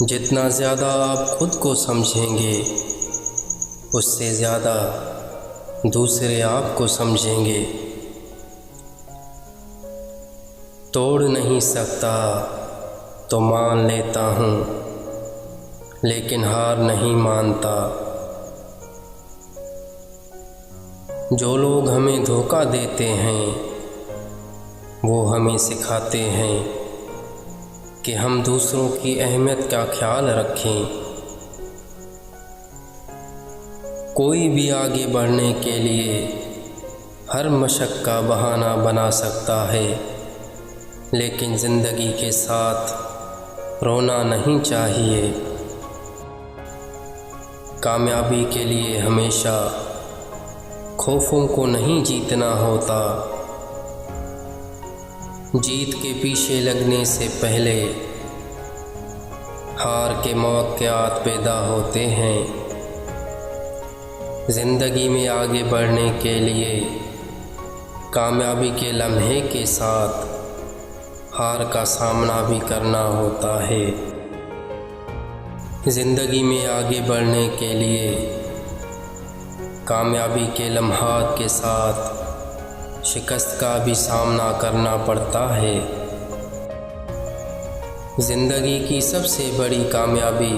जितना ज़्यादा आप खुद को समझेंगे उससे ज़्यादा दूसरे आपको समझेंगे। तोड़ नहीं सकता तो मान लेता हूँ, लेकिन हार नहीं मानता। जो लोग हमें धोखा देते हैं वो हमें सिखाते हैं कि हम दूसरों की अहमियत का ख्याल रखें। कोई भी आगे बढ़ने के लिए हर मशक का बहाना बना सकता है, लेकिन ज़िंदगी के साथ रोना नहीं चाहिए। कामयाबी के लिए हमेशा खौफों को नहीं जीतना होता। जीत के पीछे लगने से पहले हार के मौक़िआत पैदा होते हैं। ज़िंदगी में आगे बढ़ने के लिए कामयाबी के लम्हे के साथ हार का सामना भी करना होता है। ज़िंदगी में आगे बढ़ने के लिए कामयाबी के लम्हात के साथ शिकस्त का भी सामना करना पड़ता है। ज़िंदगी की सबसे बड़ी कामयाबी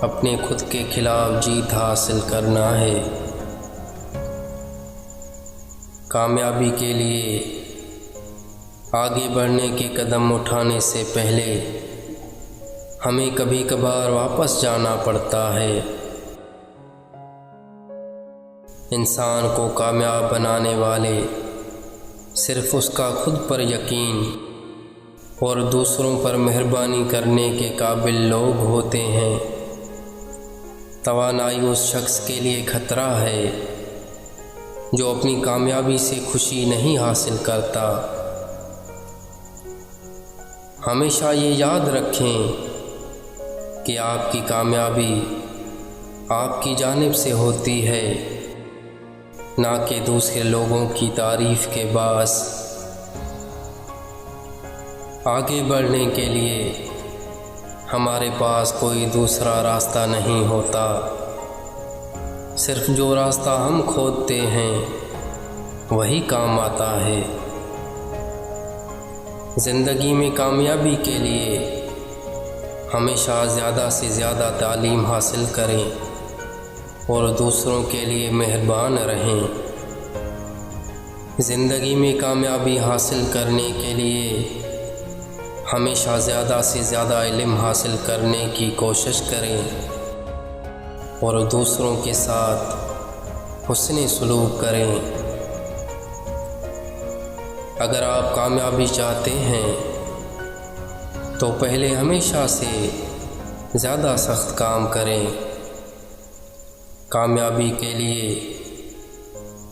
अपने खुद के खिलाफ जीत हासिल करना है। कामयाबी के लिए आगे बढ़ने के कदम उठाने से पहले हमें कभी कभार वापस जाना पड़ता है। इंसान को कामयाब बनाने वाले सिर्फ़ उसका खुद पर यकीन और दूसरों पर मेहरबानी करने के काबिल लोग होते हैं। तवानाई उस शख्स के लिए खतरा है जो अपनी कामयाबी से खुशी नहीं हासिल करता। हमेशा ये याद रखें कि आपकी कामयाबी आपकी जानिब से होती है, ना कि दूसरे लोगों की तारीफ़ के बास। आगे बढ़ने के लिए हमारे पास कोई दूसरा रास्ता नहीं होता। सिर्फ जो रास्ता हम खोदते हैं वही काम आता है। ज़िंदगी में कामयाबी के लिए हमेशा ज़्यादा से ज़्यादा तालीम हासिल करें और दूसरों के लिए मेहरबान रहें। ज़िंदगी में कामयाबी हासिल करने के लिए हमेशा ज़्यादा से ज़्यादा इल्म हासिल करने की कोशिश करें और दूसरों के साथ हुस्न सलूक करें। अगर आप कामयाबी चाहते हैं तो पहले हमेशा से ज़्यादा सख्त काम करें। कामयाबी के लिए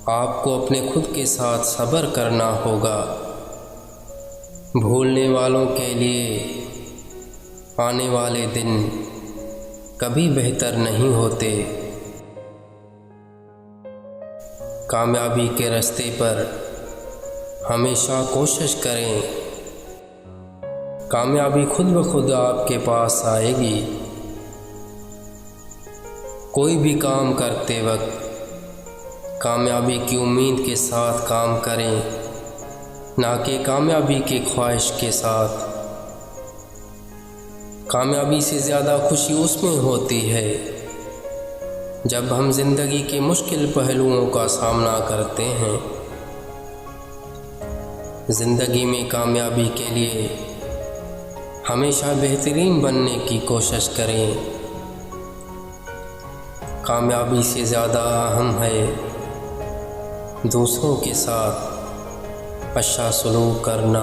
आपको अपने खुद के साथ सब्र करना होगा। भूलने वालों के लिए आने वाले दिन कभी बेहतर नहीं होते। कामयाबी के रास्ते पर हमेशा कोशिश करें। कामयाबी खुद ब खुद आपके पास आएगी। कोई भी काम करते वक्त कामयाबी की उम्मीद के साथ काम करें, ना कि कामयाबी की ख्वाहिश के साथ। कामयाबी से ज़्यादा खुशी उसमें होती है जब हम ज़िंदगी के मुश्किल पहलुओं का सामना करते हैं। ज़िंदगी में कामयाबी के लिए हमेशा बेहतरीन बनने की कोशिश करें। कामयाबी से ज़्यादा अहम है दूसरों के साथ अच्छा सलूक करना।